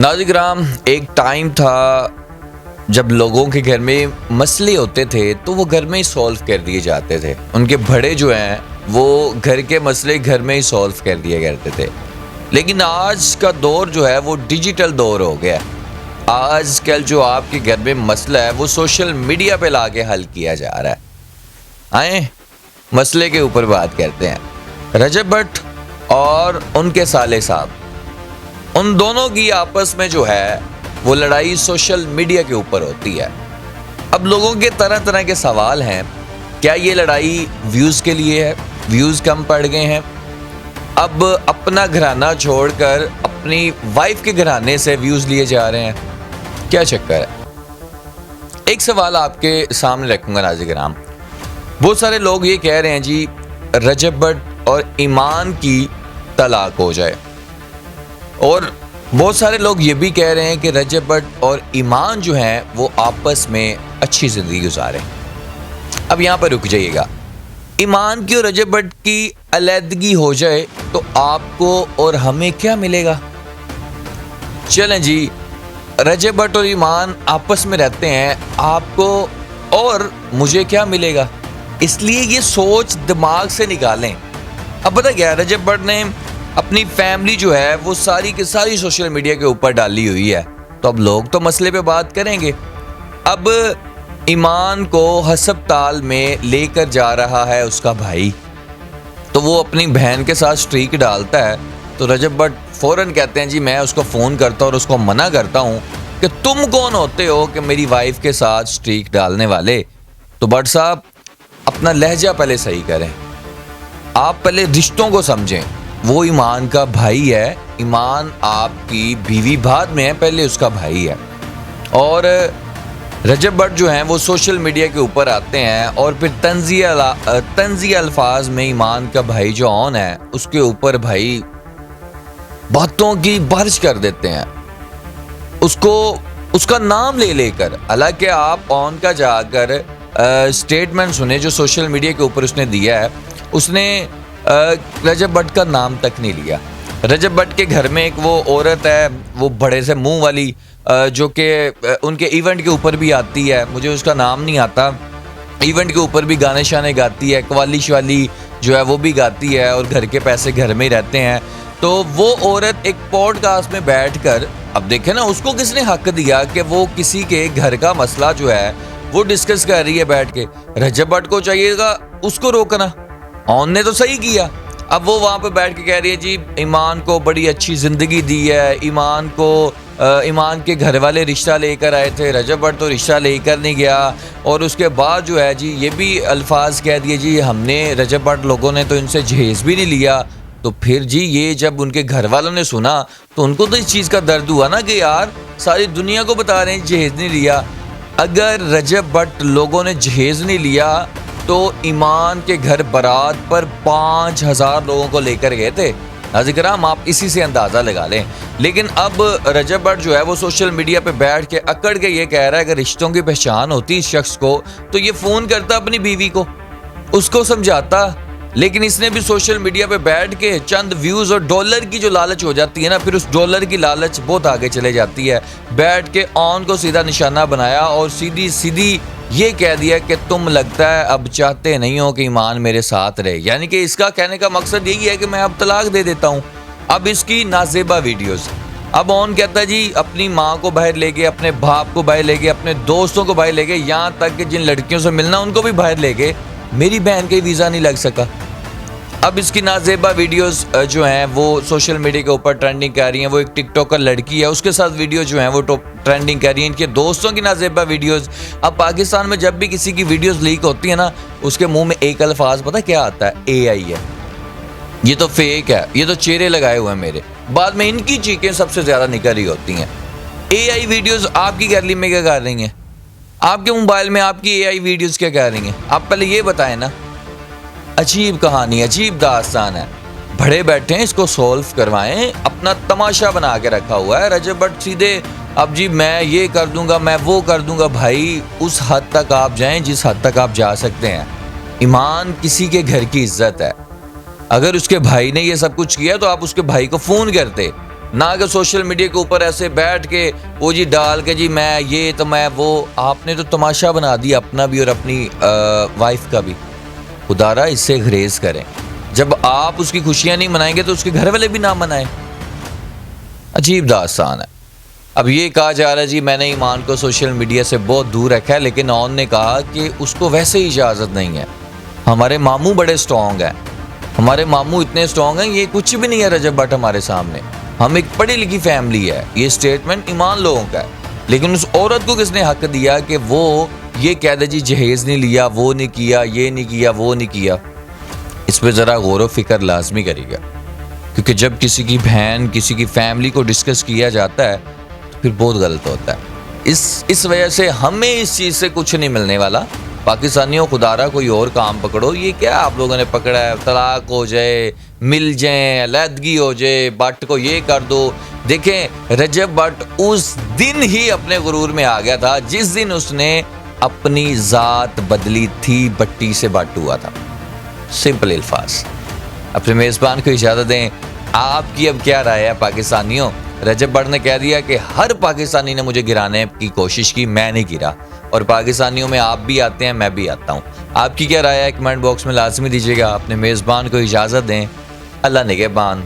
नाज़रीन किराम, एक टाइम था जब लोगों के घर में मसले होते थे तो वो घर में ही सॉल्व कर दिए जाते थे। उनके बड़े जो हैं वो घर के मसले घर में ही सॉल्व कर दिए करते थे। लेकिन आज का दौर जो है वो डिजिटल दौर हो गया है। आजकल जो आपके घर में मसला है वो सोशल मीडिया पे लाके हल किया जा रहा है। आए मसले के ऊपर बात करते हैं। रजब भट्ट और उनके साले साहब, उन दोनों की आपस में जो है वो लड़ाई सोशल मीडिया के ऊपर होती है। अब लोगों के तरह तरह के सवाल हैं। क्या ये लड़ाई व्यूज़ के लिए है? व्यूज़ कम पड़ गए हैं, अब अपना घराना छोड़कर अपनी वाइफ के घराने से व्यूज़ लिए जा रहे हैं, क्या चक्कर है? एक सवाल आपके सामने रखूंगा नाज़रीन किराम। बहुत सारे लोग ये कह रहे हैं जी रजब भट्ट और ईमान की तलाक हो जाए, और बहुत सारे लोग ये भी कह रहे हैं कि रजब भट्ट और ईमान जो हैं वो आपस में अच्छी ज़िंदगी गुजारें। अब यहाँ पर रुक जाइएगा। ईमान की और रजब भट्ट की अलहदगी हो जाए तो आपको और हमें क्या मिलेगा? चलें जी, रजब भट्ट और ईमान आपस में रहते हैं, आपको और मुझे क्या मिलेगा? इसलिए ये सोच दिमाग से निकालें। अब पता क्या, रजब भट्ट ने अपनी फैमिली जो है वो सारी की सारी सोशल मीडिया के ऊपर डाली हुई है, तो अब लोग तो मसले पे बात करेंगे। अब ईमान को हस्पताल में लेकर जा रहा है उसका भाई, तो वो अपनी बहन के साथ स्ट्रीक डालता है, तो रजब भट्ट फ़ौरन कहते हैं जी मैं उसको फ़ोन करता हूँ और उसको मना करता हूँ कि तुम कौन होते हो कि मेरी वाइफ के साथ स्ट्रीक डालने वाले। तो भट्ट साहब अपना लहजा पहले सही करें, आप पहले रिश्तों को समझें। वो ईमान का भाई है, ईमान आपकी बीवी बाद में है, पहले उसका भाई है। और रजब भट्ट जो हैं वो सोशल मीडिया के ऊपर आते हैं और फिर तंज़िया अल्फाज में ईमान का भाई जो ऑन है उसके ऊपर भाई बातों की बारिश कर देते हैं, उसको उसका नाम ले लेकर। हालांकि आप ऑन का जाकर स्टेटमेंट सुने जो सोशल मीडिया के ऊपर उसने दिया है, उसने रजब भट्ट का नाम तक नहीं लिया। रजब भट्ट के घर में एक वो औरत है, वो बड़े से मुंह वाली, जो कि उनके इवेंट के ऊपर भी आती है, मुझे उसका नाम नहीं आता, इवेंट के ऊपर भी गाने शाने गाती है, कवाली शवाली जो है वो भी गाती है, और घर के पैसे घर में ही रहते हैं। तो वो औरत एक पॉडकास्ट में बैठकर, अब देखें ना, उसको किसने हक दिया कि वो किसी के घर का मसला जो है वो डिस्कस कर रही है बैठ के? रजब भट्ट को चाहिएगा उसको रोकना। ऑन ने तो सही किया, अब वो वहाँ पे बैठ के कह रही है जी ईमान को बड़ी अच्छी ज़िंदगी दी है, ईमान को ईमान के घर वाले रिश्ता लेकर आए थे, रजब भट्ट तो रिश्ता लेकर नहीं गया। और उसके बाद जो है जी ये भी अल्फाज कह दिए जी हमने, रजब भट्ट लोगों ने तो इनसे जहेज़ भी नहीं लिया। तो फिर जी ये जब उनके घर वालों ने सुना तो उनको तो इस चीज़ का दर्द हुआ ना कि यार सारी दुनिया को बता रहे हैं जहेज़ नहीं लिया। अगर रजब भट्ट लोगों ने जहेज़ नहीं लिया तो ईमान के घर बारात पर 5000 लोगों को लेकर गए थे। नाज़रीन किराम आप इसी से अंदाज़ा लगा लें। लेकिन अब रजब भट्ट जो है वो सोशल मीडिया पे बैठ के अकड़ के ये कह रहा है कि रिश्तों की पहचान होती इस शख्स को, तो ये फ़ोन करता अपनी बीवी को, उसको समझाता। लेकिन इसने भी सोशल मीडिया पे बैठ के चंद व्यूज़ और डॉलर की जो लालच हो जाती है ना, फिर उस डॉलर की लालच बहुत आगे चले जाती है, बैठ के ऑन को सीधा निशाना बनाया और सीधी सीधी ये कह दिया कि तुम लगता है अब चाहते नहीं हो कि ईमान मेरे साथ रहे। यानी कि इसका कहने का मकसद यही है कि मैं अब तलाक दे देता हूँ। अब इसकी नाजेबा वीडियोस, अब ऑन कहता है जी अपनी माँ को बाहर ले गए, अपने बाप को बाहर ले गए, अपने दोस्तों को बाहर ले गए, यहाँ तक कि जिन लड़कियों से मिलना उनको भी बाहर ले गए, मेरी बहन के वीज़ा नहीं लग सका। अब इसकी नाजेबा वीडियोस जो हैं वो सोशल मीडिया के ऊपर ट्रेंडिंग कर रही हैं। वो एक टिकटॉकर लड़की है, उसके साथ वीडियो जो हैं वो ट्रेंडिंग कर रही हैं, इनके दोस्तों की नाजेबा वीडियोस। अब पाकिस्तान में जब भी किसी की वीडियोस लीक होती है ना, उसके मुंह में एक अल्फाज पता क्या आता है? AI है, ये तो फेक है, ये तो चेहरे लगाए हुए हैं मेरे। बाद में इनकी चीखें सबसे ज़्यादा निकल रही होती हैं। AI वीडियोज़ आपकी गैलरी में क्या कर रही हैं? आपके मोबाइल में आपकी AI वीडियोज़ क्या कर रही हैं? आप पहले ये बताएं ना। अजीब कहानी, अजीब दास्तान है। बड़े बैठे हैं, इसको सॉल्व करवाएं। अपना तमाशा बना के रखा हुआ है रजब भट्ट सीधे, अब जी मैं ये कर दूंगा, मैं वो कर दूंगा। भाई उस हद तक आप जाएं जिस हद तक आप जा सकते हैं। ईमान किसी के घर की इज्जत है। अगर उसके भाई ने ये सब कुछ किया तो आप उसके भाई को फ़ोन करते, نہ کہ سوشل میڈیا کے اوپر ایسے بیٹھ کے وہ جی ڈال کے جی میں یہ تو میں وہ. آپ نے تو تماشا بنا دیا اپنا بھی اور اپنی وائف کا بھی. خدارا اس سے گریز کریں. جب آپ اس کی خوشیاں نہیں منائیں گے تو اس کے گھر والے بھی نہ منائیں. عجیب داستان ہے. اب یہ کہا جا رہا ہے جی میں نے ایمان کو سوشل میڈیا سے بہت دور رکھا ہے, لیکن اون نے کہا کہ اس کو ویسے ہی اجازت نہیں ہے. ہمارے ماموں بڑے سٹرونگ ہیں, ہمارے ماموں اتنے سٹرونگ ہیں, یہ کچھ بھی نہیں ہے رجب بٹ ہمارے سامنے. ہم ایک پڑھی لکھی فیملی ہے. یہ سٹیٹمنٹ ایمان لوگوں کا ہے, لیکن اس عورت کو کس نے حق دیا کہ وہ یہ کہہ دے جی جہیز نہیں لیا, وہ نہیں کیا, یہ نہیں کیا, وہ نہیں کیا. اس پہ ذرا غور و فکر لازمی کرے گا, کیونکہ جب کسی کی بہن کسی کی فیملی کو ڈسکس کیا جاتا ہے تو پھر بہت غلط ہوتا ہے. اس وجہ سے ہمیں اس چیز سے کچھ نہیں ملنے والا. پاکستانیوں خدارا کوئی اور کام پکڑو. یہ کیا آپ لوگوں نے پکڑا ہے, طلاق ہو جائے, مل جائیں, علیحدگی ہو جائے, بٹ کو یہ کر دو. دیکھیں رجب بٹ اس دن ہی اپنے غرور میں آ گیا تھا جس دن اس نے اپنی ذات بدلی تھی, بٹی سے بٹ ہوا تھا. سمپل الفاظ. اپنے میزبان کو اجازت دیں. آپ کی اب کیا رائے ہے پاکستانیوں؟ رجب بٹ نے کہہ دیا کہ ہر پاکستانی نے مجھے گرانے کی کوشش کی, میں نہیں گرا. اور پاکستانیوں میں آپ بھی آتے ہیں, میں بھی آتا ہوں. آپ کی کیا رائے ہے کمنٹ باکس میں لازمی دیجیے گا. اپنے میزبان کو اجازت دیں. اللہ نگہبان.